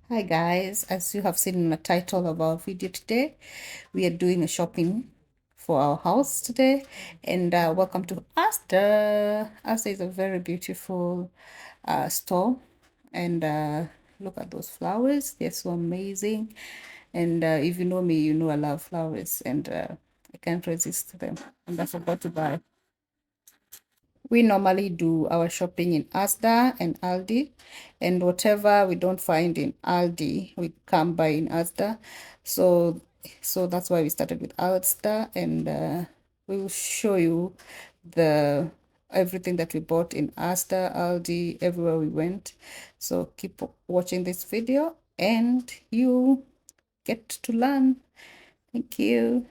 Hi guys, as you have seen in the title of our video today, we are doing a shopping for our house today, and welcome to Asda. Asda is a very beautiful store, and look at those flowers, they're so amazing. And if you know me, you know I love flowers, and I can't resist them, and I forgot to buy. We normally do our shopping in Asda and Aldi, and whatever we don't find in Aldi, we come by in Asda. So, so that's why we started with Asda, and we will show you the everything that we bought in Asda, Aldi, everywhere we went. So keep watching this video, and you get to learn. Thank you.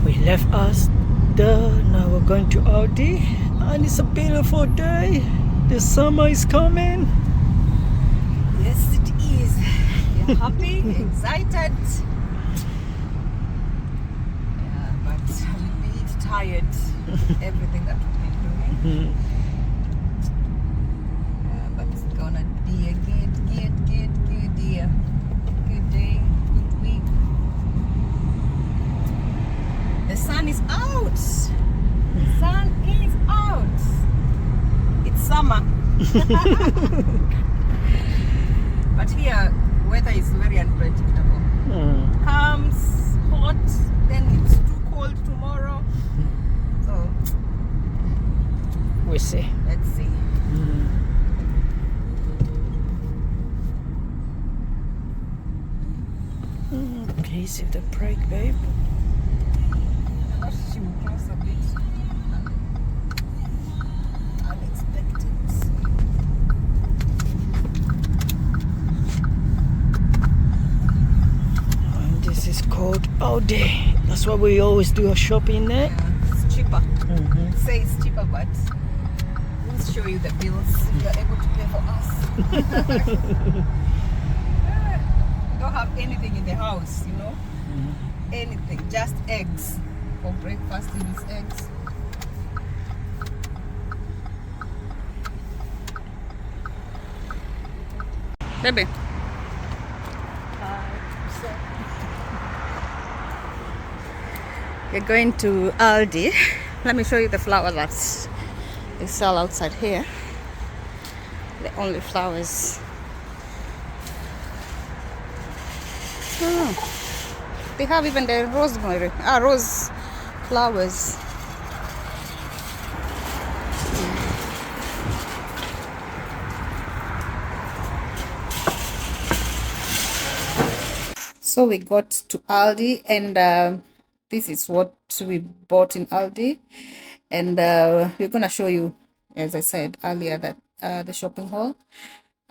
We left Asda, now we're going to Audi, and it's a beautiful day. The summer is coming. Yes, it is. We're happy, excited. Yeah, but a bit tired. Everything that we've been doing. But it's gonna be a good year. Good day, good week. The sun is out. The sun is out. It's summer. But here, weather is very unpredictable. Comes hot, then it's too cold tomorrow. So, We see. let's see. Please hit the brake, babe. She will cross a bit unexpected. And this is called Audi. That's why we always do our shopping there. Yeah, it's cheaper. Say it's cheaper, but we'll show you the bills if you're able to pay for us. Don't have anything in the house, you know? Anything, just eggs. For breakfast, it is eggs. Baby. We're going to Aldi. Let me show you the flowers that they sell outside here. The only flowers. Oh, they have even the rosemary, rose flowers. So we got to Aldi, and this is what we bought in Aldi, and we're gonna show you, as I said earlier, that the shopping haul.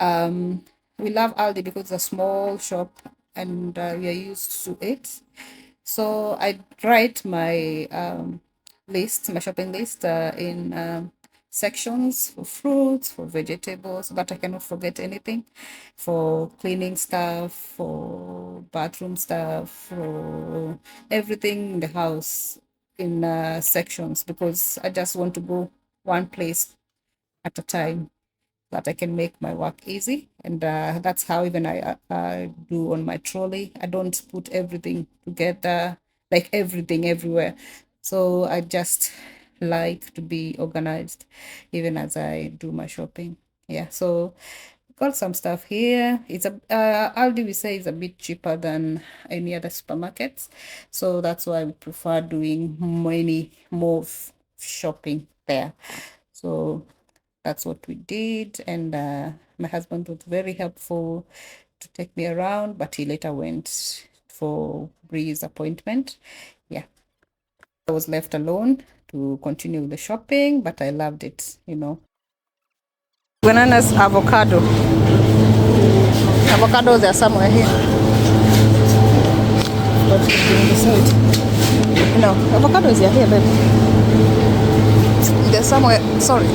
We love Aldi because it's a small shop, and we are used to it. So I write my my shopping list in sections for fruits, for vegetables, so that I cannot forget anything, for cleaning stuff, for bathroom stuff, for everything in the house in sections, because I just want to go one place at a time that I can make my work easy. And that's how even I do on my trolley. I don't put everything together, like everything everywhere. So I just like to be organized even as I do my shopping. Yeah, so got some stuff here. It's Aldi, we say, is a bit cheaper than any other supermarkets. So that's why we prefer doing many more shopping there. So that's what we did, and my husband was very helpful to take me around, but he later went for Bree's appointment. Yeah, I was left alone to continue the shopping, but I loved it, you know. Bananas, avocados are somewhere here. No, avocados are here, baby. They're somewhere. Sorry.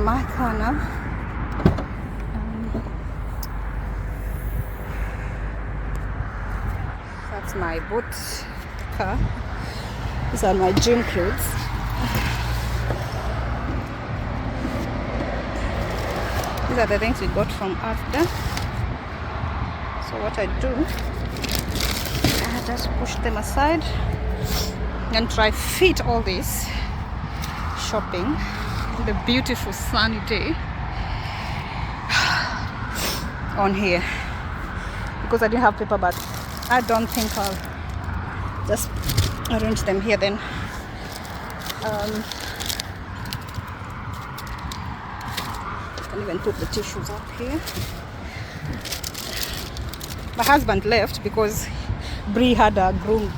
my car now. That's my boat car. These are my gym clothes. These are the things we got from after. So what I do, I just push them aside and try fit all this shopping in the beautiful sunny day on here, because I didn't have paper, but I don't think I'll just arrange them here then. Can even put the tissues up here. My husband left because Bree had a groom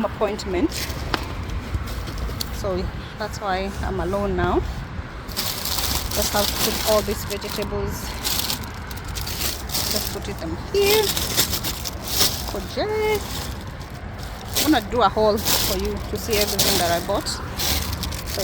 appointment, so that's why I'm alone now. Just have to put all these vegetables. Just put them here. I'm gonna do a haul for you to see everything that I bought. So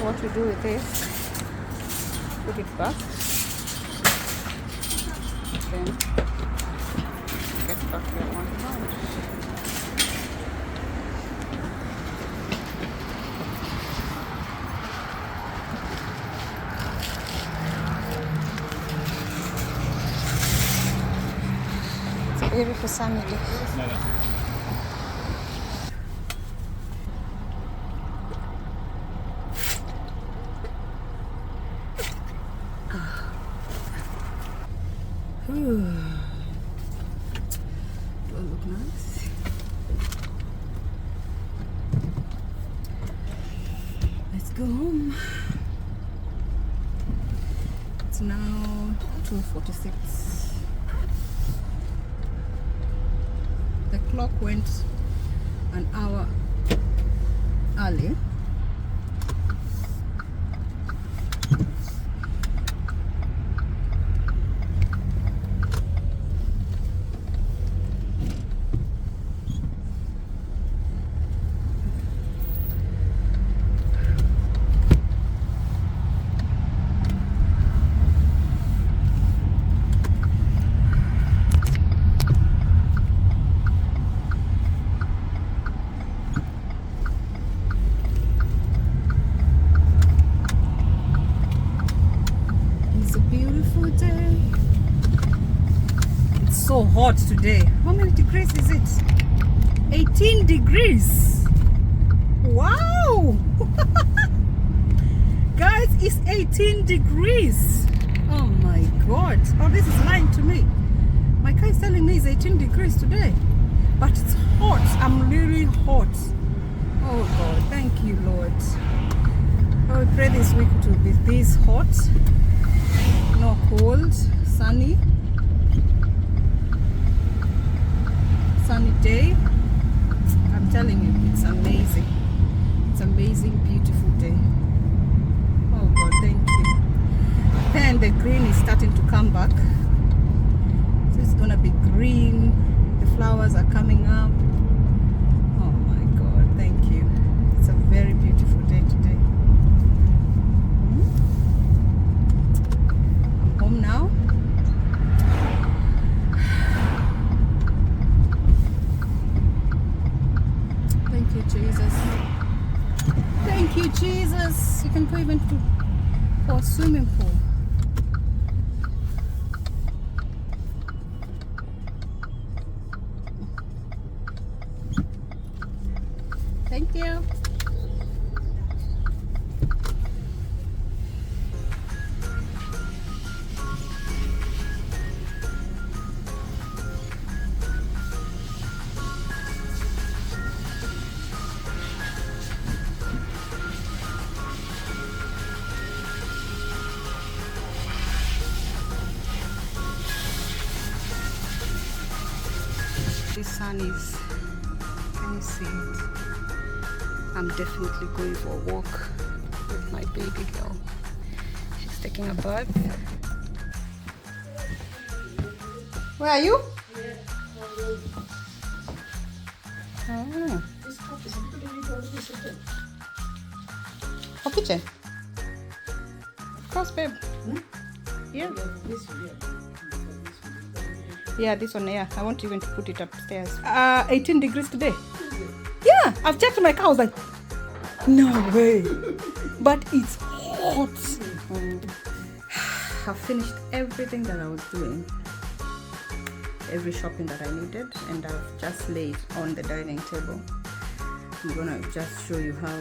what we do with this, put it back, then get back here one round. It's a beautiful sunny day. Do I look nice? Let's go home. It's now 2:46. The clock went an hour early. So hot today. How many degrees is it? 18 degrees. Wow. Guys, it's 18 degrees. Oh my god. Oh, this is lying to me. My car is telling me it's 18 degrees today, but it's hot. I'm really hot. Oh god, thank you, Lord. I pray this week to be this hot, no cold, sunny day. I'm telling you, it's amazing. It's amazing, beautiful day. Oh God, thank you. Then the green is starting to come back. So it's gonna be green. The flowers are coming up. Oh my God, thank you. It's a very beautiful day today. I'm home now. Thank you, Jesus. Thank you, Jesus. You can go even for a swimming pool. Thank you. The sun is, can you see it? I'm definitely going for a walk with my baby girl. She's taking a bath. Where are you? Oh. For kitchen? Of course, babe. Yeah. Yeah, this one, yeah. I want even to put it upstairs. 18 degrees today. Yeah, I've checked my car. I was like, no way. But it's hot. I've finished everything that I was doing. Every shopping that I needed. And I've just laid on the dining table. I'm gonna just show you how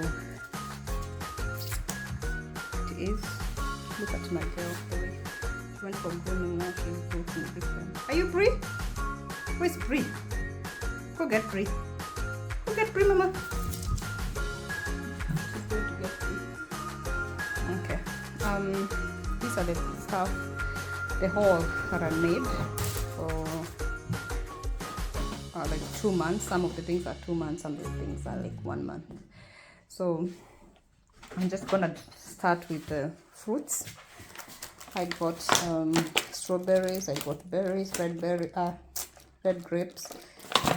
it is. Look at my girl. She went from grooming, now she's looking different. Are you Brie? Where's Brie? Go get Brie. Go get Brie, Mama. She's going to get Brie. Okay. These are the stuff, the haul that I made for like 2 months. Some of the things are 2 months, some of the things are like 1 month. So I'm just gonna start with the fruits. I got strawberries, I got berries, red grapes,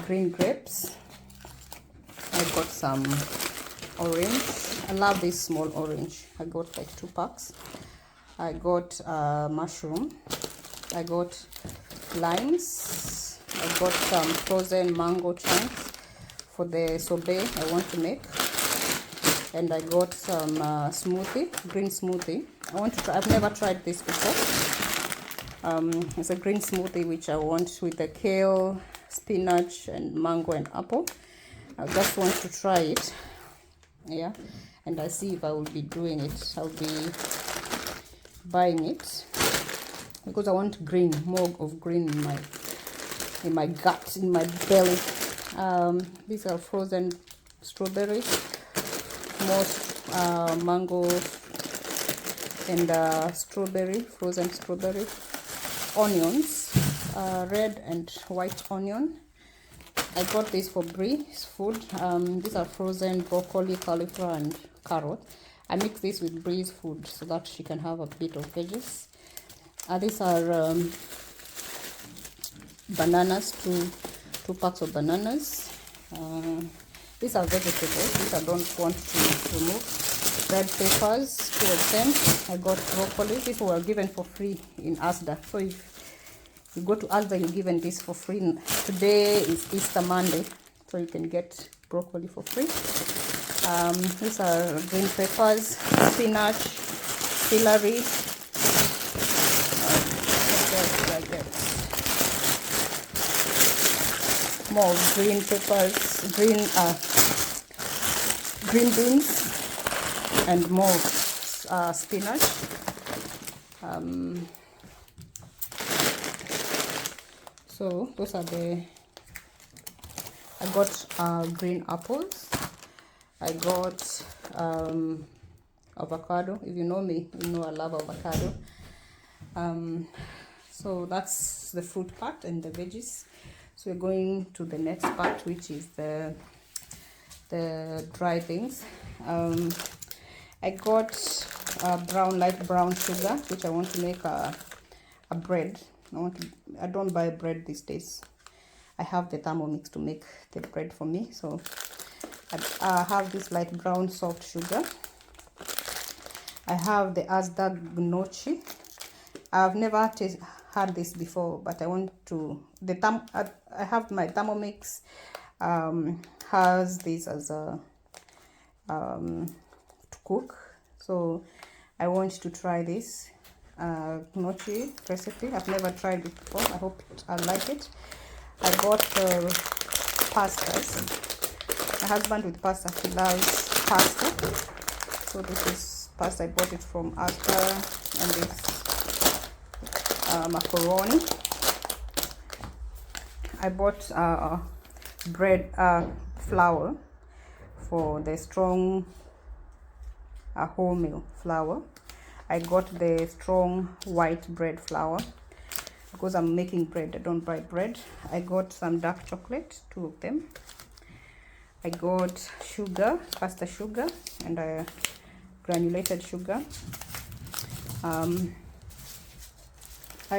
green grapes. I got some orange. I love this small orange. I got like 2 packs. I got mushroom. I got limes. I got some frozen mango chunks for the sorbet I want to make. And I got some green smoothie. I want to try. I've never tried this before. It's a green smoothie which I want with the kale, spinach, and mango and apple. I just want to try it. Yeah, and I see if I will be doing it. I'll be buying it because I want green, more of green in my gut, in my belly. These are frozen strawberries, most mangoes and strawberry, frozen strawberry, onions, red and white onion. I got this for Brie's food. These are frozen broccoli, cauliflower and carrot. I mix this with Brie's food so that she can have a bit of veggies. These are bananas, two packs of bananas. These are vegetables. These I don't want to remove. Red peppers, 2 of them. I got broccoli. These were given for free in Asda. So if you go to Asda, you're given this for free. Today is Easter Monday, so you can get broccoli for free. These are green peppers, spinach, celery. More green peppers, green beans, and more spinach. So those are I got green apples. I got avocado. If you know me, you know I love avocado. So that's the fruit part and the veggies. So we're going to the next part, which is the dry things. I got light brown sugar, which I want to make a bread. I don't buy bread these days. I have the Thermomix to make the bread for me. So I have this light brown soft sugar. I have the Asda gnocchi. I've never had this before, but I want to. I have my Thermomix has this as a to cook, so I want to try this gnocchi recipe. I've never tried it before. I hope I like it. I got pastas. My husband with pasta, he loves pasta. So this is pasta. I bought it from Asda, and this macaroni. I bought bread flour for the strong wholemeal flour. I got the strong white bread flour because I'm making bread. I don't buy bread. I got some dark chocolate, 2 of them. I got sugar, pasta sugar, and granulated sugar. I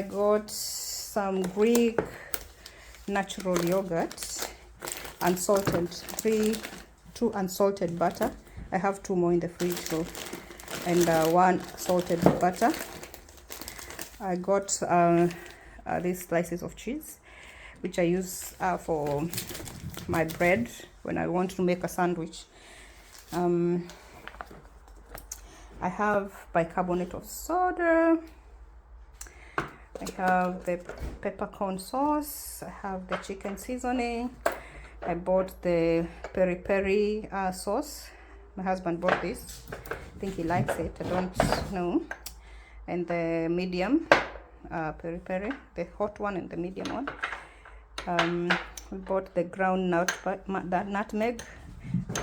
got some Greek natural yogurt, unsalted, 2 unsalted butter. I have 2 more in the fridge, so, and 1 salted butter. I got these slices of cheese, which I use for my bread when I want to make a sandwich. I have bicarbonate of soda. I have the peppercorn sauce. I have the chicken seasoning. I bought the peri-peri sauce. My husband bought this. I think he likes it. I don't know. And the medium peri-peri, the hot one and the medium one. We bought the ground nutmeg,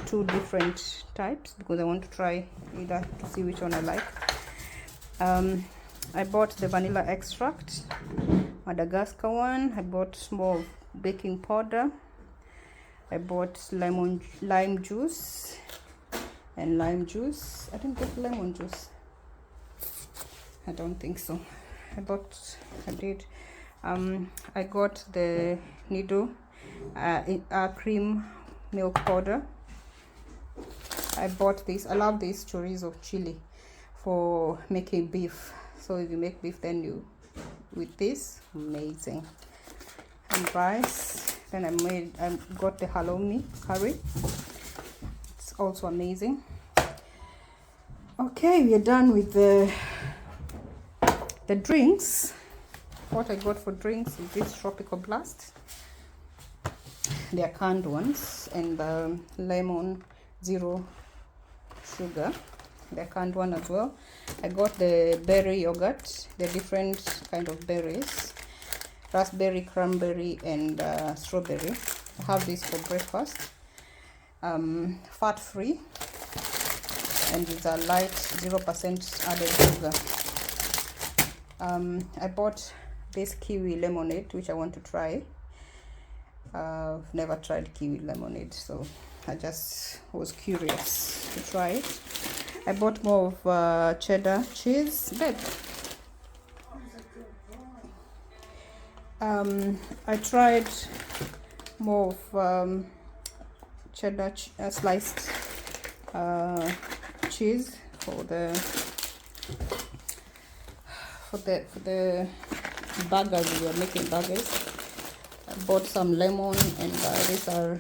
2 different types because I want to try either to see which one I like. I bought the vanilla extract, Madagascar one. I bought more baking powder. I bought lime juice and lime juice. I didn't get lemon juice. I don't think so. I did. I got the Nido cream milk powder. I bought this. I love this chorizo chili for making beef. So if you make beef, then you with this, amazing. And rice. Then I got the halloumi curry. It's also amazing. Okay, we are done with the drinks. What I got for drinks is this tropical blast. They are canned ones, and the lemon zero sugar. The canned one as well. I got the berry yogurt, the different kind of berries, raspberry, cranberry, and strawberry. I have this for breakfast. Fat free, and it's a light 0% added sugar. I bought this kiwi lemonade, which I want to try. I've never tried kiwi lemonade, so I just was curious to try it. I bought more of cheddar cheese. Babe. I tried more of cheddar sliced cheese for the burgers. We are making burgers. I bought some lemon, and these are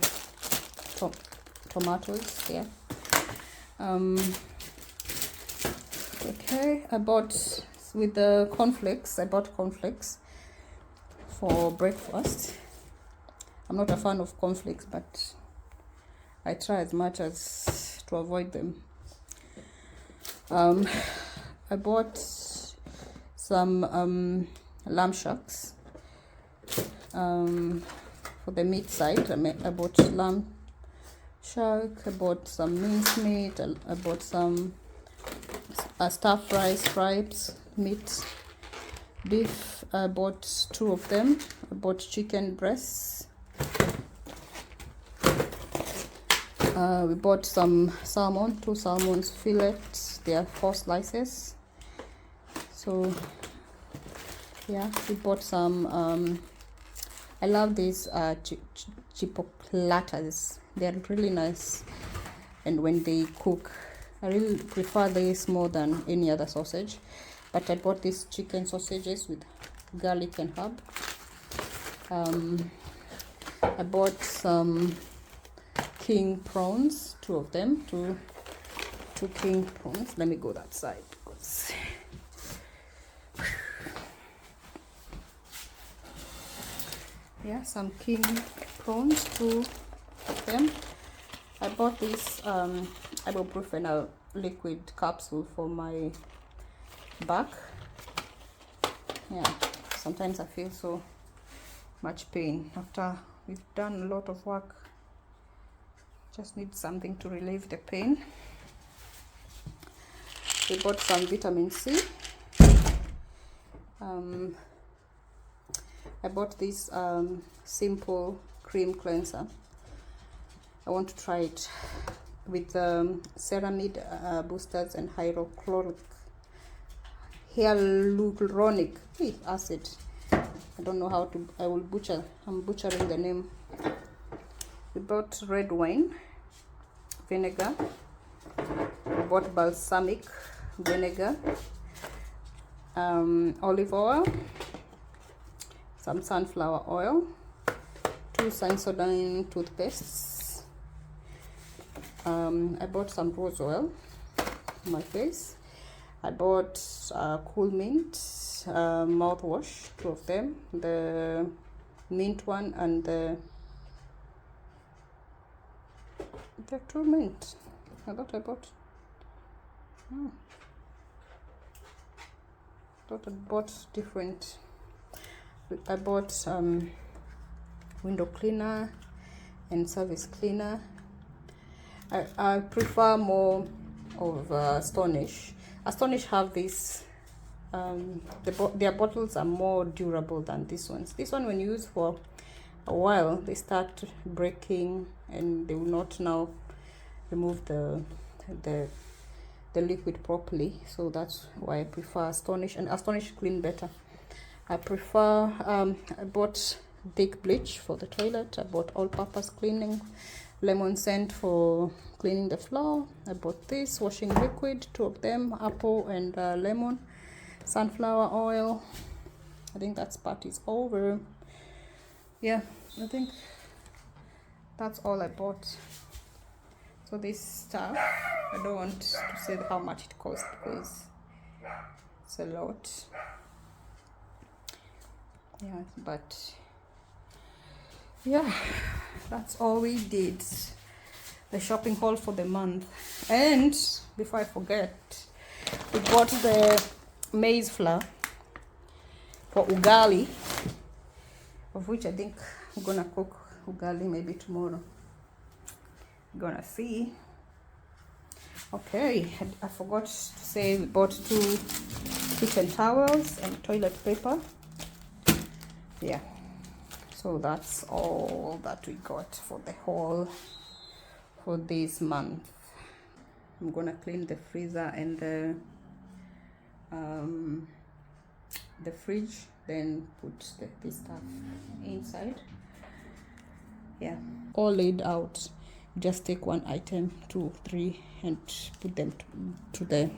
tomatoes here. Okay, I bought with the cornflakes. I bought cornflakes for breakfast. I'm not a fan of cornflakes, but I try as much as to avoid them. I bought some lamb shanks for the meat side. I bought lamb shank. I bought some minced meat. I bought some stir fry stripes meat, beef. I bought 2 of them. I bought chicken breasts. We bought some salmon, 2 salmons fillets. They are 4 slices. So yeah, we bought some I love these chipolatas. They're really nice, and when they cook, I really prefer this more than any other sausage. But I bought these chicken sausages with garlic and herb. I bought some king prawns, 2 of them, two king prawns. Let me go that side. Yeah, some king prawns, 2 of them. I bought this ibuprofen liquid capsule for my back. Yeah, sometimes I feel so much pain after we've done a lot of work. Just need something to relieve the pain. We bought some vitamin C. I bought this simple cream cleanser. I want to try it with ceramide boosters and hyaluronic acid. I don't know how to, I'm butchering the name. We bought red wine vinegar. We bought balsamic vinegar, olive oil, some sunflower oil, 2 Sensodyne toothpastes. I bought some rose oil for my face. I bought Cool Mint mouthwash, 2 of them, the mint one and the 2 mint. I thought I bought. Thought I bought different. I bought window cleaner and surface cleaner. I prefer more of Astonish. Astonish have this. Their bottles are more durable than these ones. This one, when you use for a while, they start breaking and they will not now remove the liquid properly. So that's why I prefer Astonish, and Astonish clean better. I prefer I bought thick bleach for the toilet. I bought all-purpose cleaning, lemon scent for cleaning the floor. I bought this washing liquid, 2 of them, apple and lemon, sunflower oil. I think that part is over. Yeah, I think that's all I bought. So this stuff, I don't want to say how much it cost because it's a lot. Yeah, but yeah, that's all we did. The shopping haul for the month. And before I forget, we bought the maize flour for ugali, of which I think I'm gonna cook ugali maybe tomorrow. Gonna see. Okay, I forgot to say we bought 2 kitchen towels and toilet paper. Yeah, so that's all that we got for the haul for this month. I'm gonna clean the freezer and the fridge, then put this stuff inside. Yeah, all laid out. Just take one item, 2, 3, and put them to the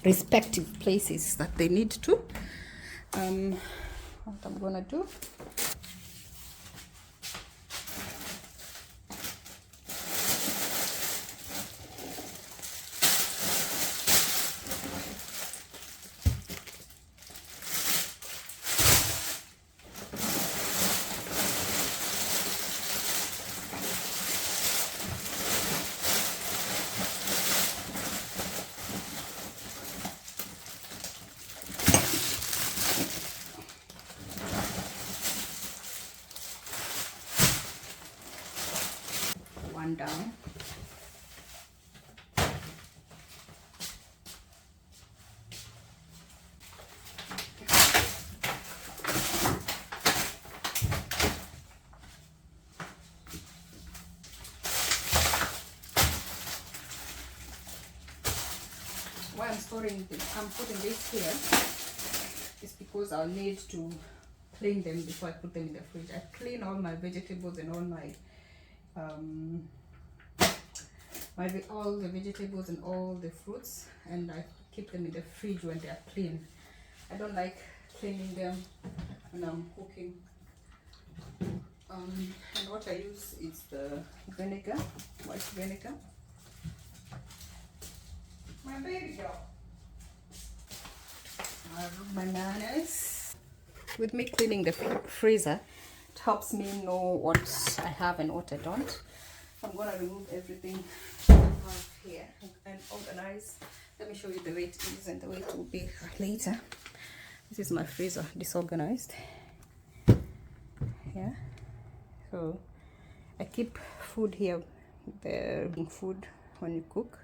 respective places that they need to. What I'm gonna do, one down. Why I'm storing this, I'm putting this here is because I'll need to clean them before I put them in the fridge. I clean all my vegetables and all my all the vegetables and all the fruits, and I keep them in the fridge when they are clean. I don't like cleaning them when I'm cooking. And what I use is the vinegar, white vinegar. My baby girl. Bananas. With me cleaning the freezer, it helps me know what I have and what I don't. I'm gonna remove everything I have here and organize. Let me show you the way it is and the way it will be later. This is my freezer disorganized. Yeah, so I keep food here, the food when you cook,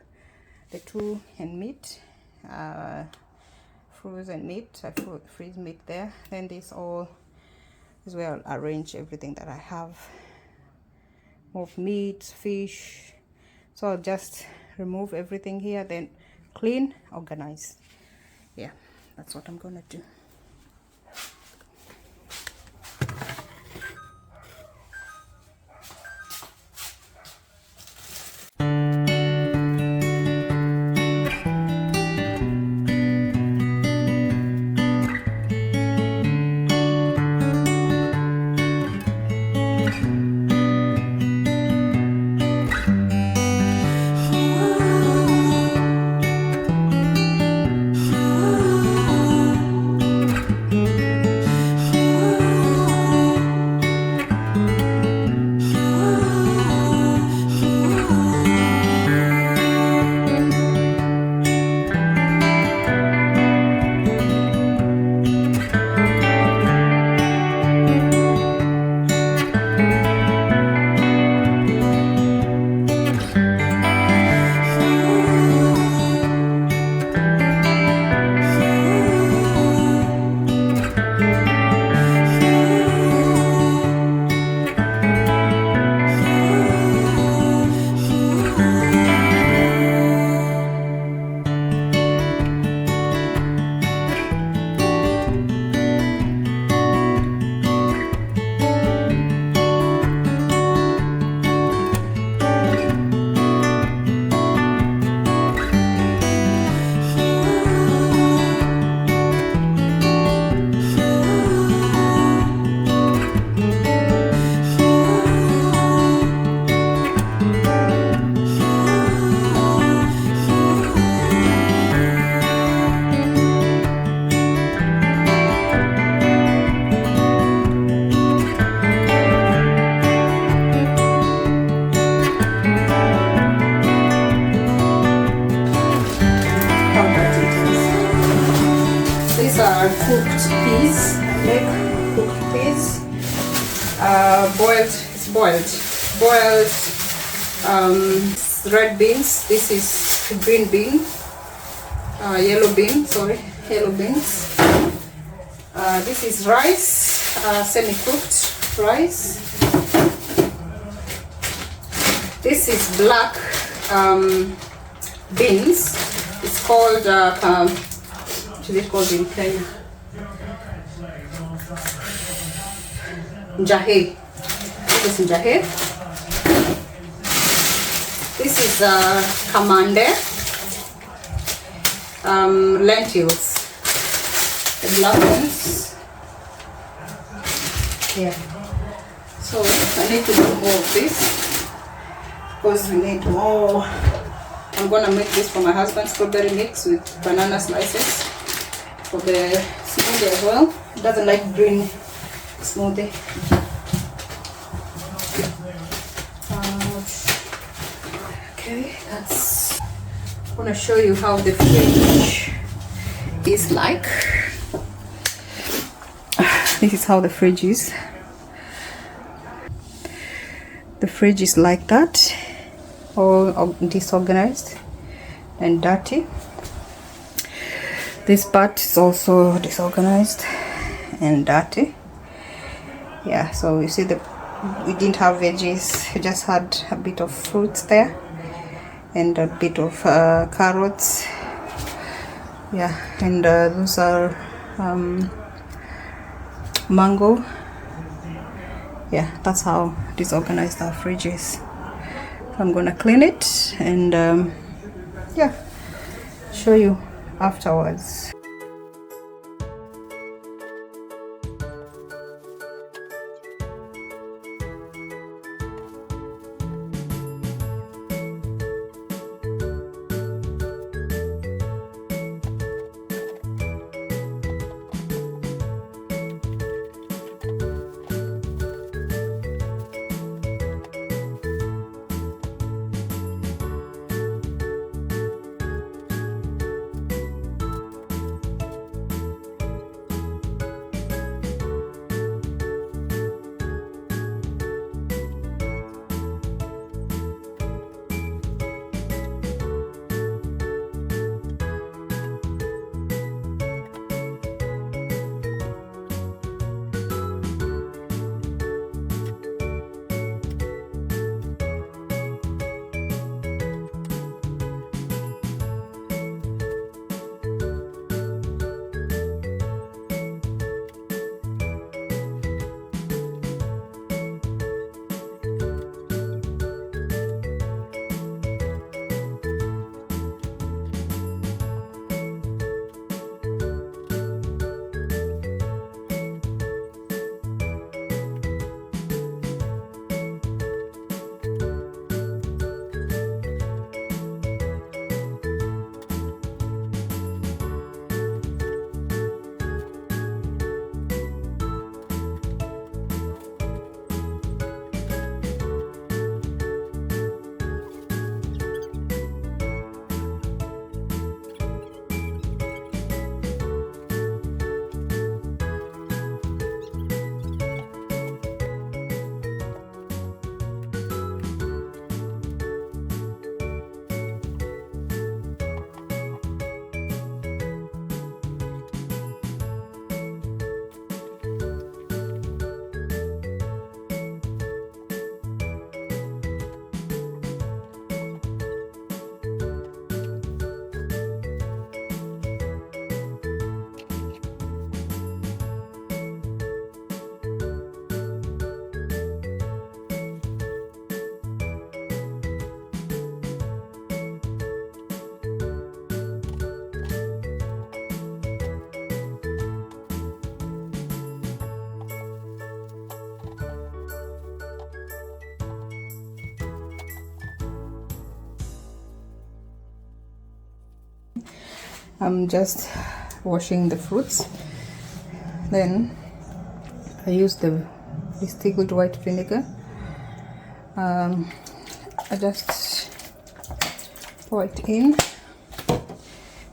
the two and meat, frozen meat. I freeze meat there. Then this all is where I'll arrange everything that I have of meat, fish. So I'll just remove everything here, then clean, organize. Yeah, that's what I'm gonna do. These are cooked peas. Make cooked peas. Boiled red beans. This is green bean. Yellow beans. This is rice. Semi-cooked rice. This is black beans. It's called what is it called in Kenya? Njahe. This is njahe. This is kamande. Lentils. The black ones. Yeah. So I need to do more of this because we need more. I'm gonna make this for my husband, strawberry mix with banana slices for the smoothie as well. He doesn't like green smoothie. Okay, that's. I'm gonna show you how the fridge is like. This is how the fridge is. The fridge is like that, all disorganized and dirty. This part is also disorganized and dirty. Yeah, so you see we didn't have veggies, we just had a bit of fruits there and a bit of carrots. Yeah, and those are mango. Yeah, that's how disorganized our fridge is. I'm gonna clean it and yeah, show you afterwards. I'm just washing the fruits. Then I use the distilled white vinegar. I just pour it in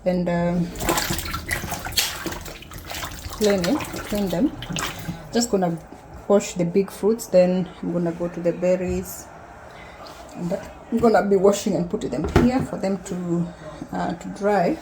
and clean them. Just gonna wash the big fruits, then I'm gonna go to the berries, and I'm gonna be washing and putting them here for them to dry.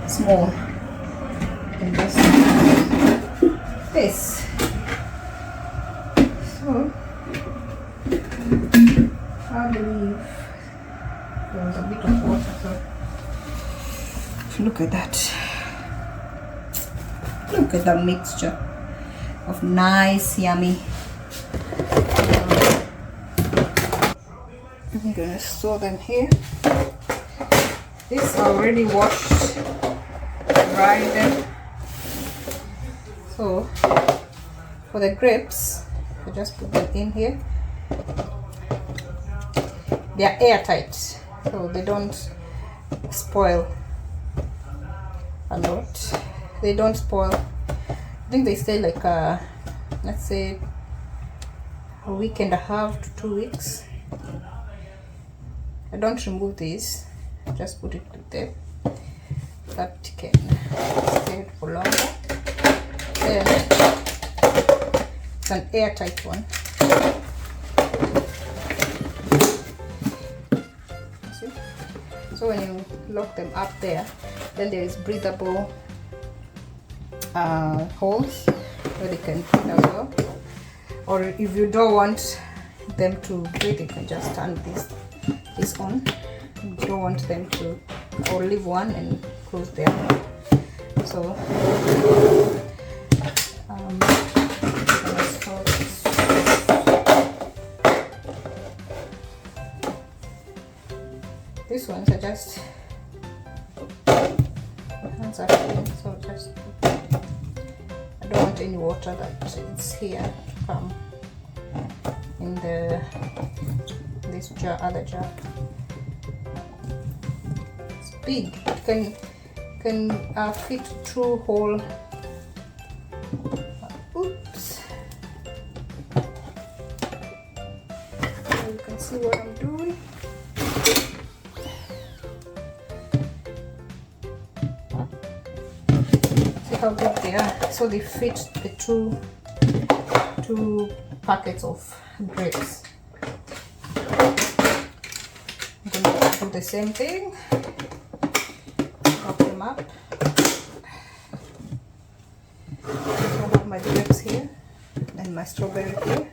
Small and just this. So I believe there was a bit of water, so look at that. Look at the mixture of nice, yummy. I'm gonna store them here. This already washed, dried them. So for the grapes, I just put them in here. They are airtight, so they don't spoil a lot. They don't spoil. I think they stay like let's say a week and a half to 2 weeks. I don't remove these, just put it there. That can stay for longer. Then it's an airtight one. See? So when you lock them up there, then there is breathable holes where they can breathe as well. Or if you don't want them to breathe, you can just turn this on. You don't want them to, or leave one and close the other. So these ones are just hands are clean, so just I don't want any water that is here to come in this jar, other jar. It's big. It can fit through whole. Oops. So you can see what I'm doing. See how big they are. So they fit the two packets of grapes. I'm going to do the same thing. Wrap them up. So I have my grapes here and my strawberry here.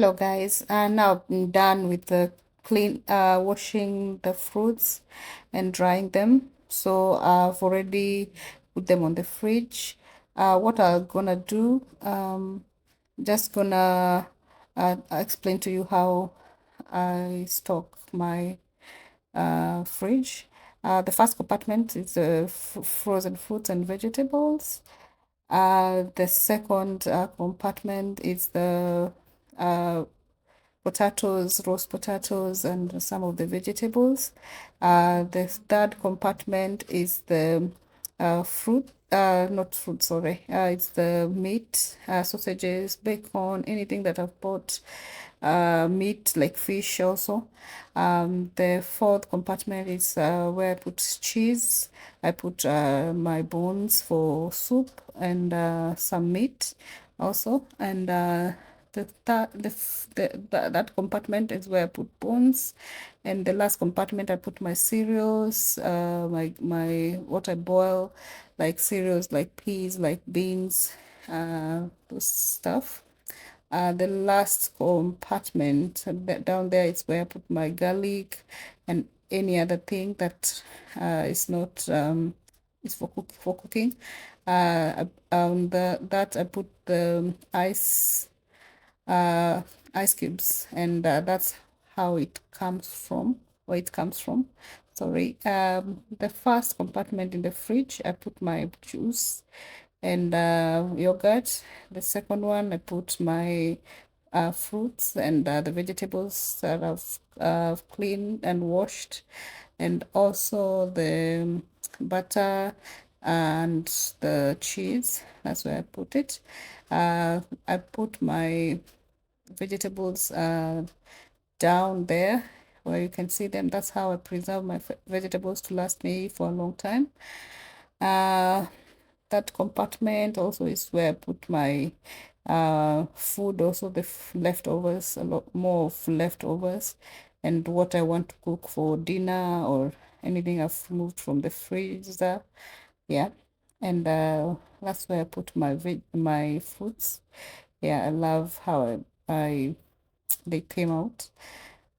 Hello guys, now I'm done with the washing the fruits and drying them. So I've already put them on the fridge. What I'm gonna do, just gonna explain to you how I stock my fridge. The first compartment is frozen fruits and vegetables. The second compartment is the potatoes, roast potatoes, and some of the vegetables. The third compartment is the not fruit, sorry. It's the meat, sausages, bacon, anything that I've bought, meat like fish also. The fourth compartment is where I put cheese. I put my bones for soup and some meat also. And that compartment is where I put bones, and the last compartment I put my cereals, my what I boil, like cereals, like peas, like beans, those stuff. The last compartment down there is where I put my garlic and any other thing that is not is for cooking. On that I put the uh, ice cubes, and that's how it comes from, where it comes from. Sorry. The first compartment in the fridge, I put my juice and yogurt. The second one, I put my fruits and the vegetables that I've cleaned and washed, and also the butter and the cheese. That's where I put it. I put my vegetables down there where you can see them. That's how I preserve my vegetables to last me for a long time. That compartment also is where I put my food, also the leftovers, a lot more of leftovers, and what I want to cook for dinner or anything I've removed from the freezer. Yeah. And that's where I put my fruits. Yeah, I love how they came out.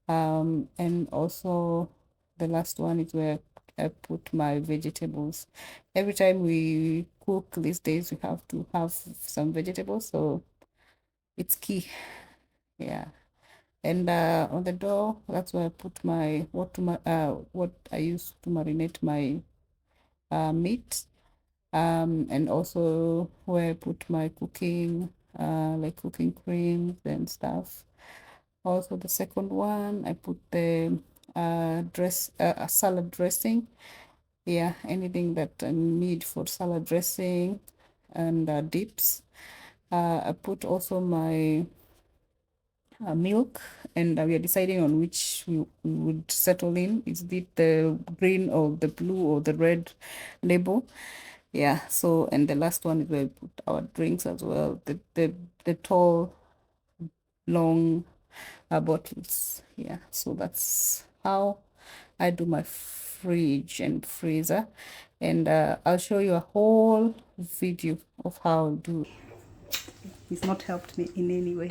And also the last one is where I put my vegetables. Every time we cook these days, we have to have some vegetables, so it's key. Yeah. And on the door, that's where I put my what I use to marinate my meat. And also where I put my cooking, like cooking creams and stuff. Also, the second one, I put the salad dressing. Yeah, anything that I need for salad dressing and dips. I put also my milk, and we are deciding on which we would settle in. Is it the green or the blue or the red label? Yeah, so, and the last one is where we put our drinks as well. The tall, long bottles. Yeah, so that's how I do my fridge and freezer, and I'll show you a whole video of how I do. It's not helped me in any way.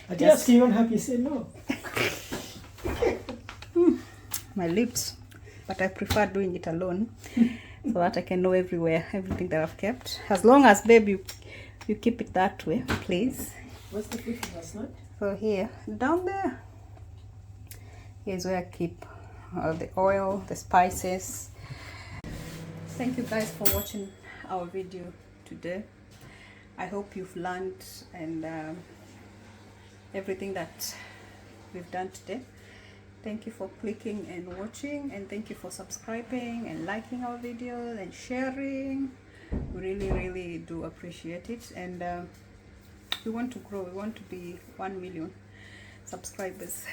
I did ask you, have you said no? My lips, but I prefer doing it alone so that I can know everything that I've kept. As long as, babe, you keep it that way, please. What's the food from last night? So here, down there, here's where I keep the oil, the spices. Thank you guys for watching our video today. I hope you've learned and everything that we've done today. Thank you for clicking and watching, and thank you for subscribing and liking our videos and sharing. We really do appreciate it, and we want to grow. We want to be 1 million subscribers.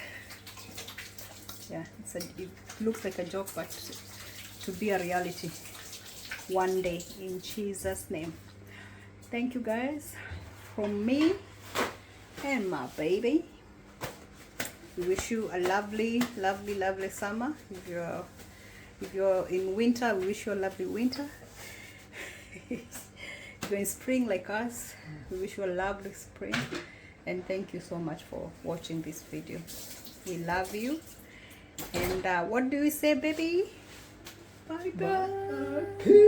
Yeah, it looks like a joke, but to be a reality one day, in Jesus' name. Thank you guys from me and my baby. We wish you a lovely summer. If you're in winter, we wish you a lovely winter. If you're in spring like us, we wish you a lovely spring. And thank you so much for watching this video. We love you. And what do we say, baby? Bye bye.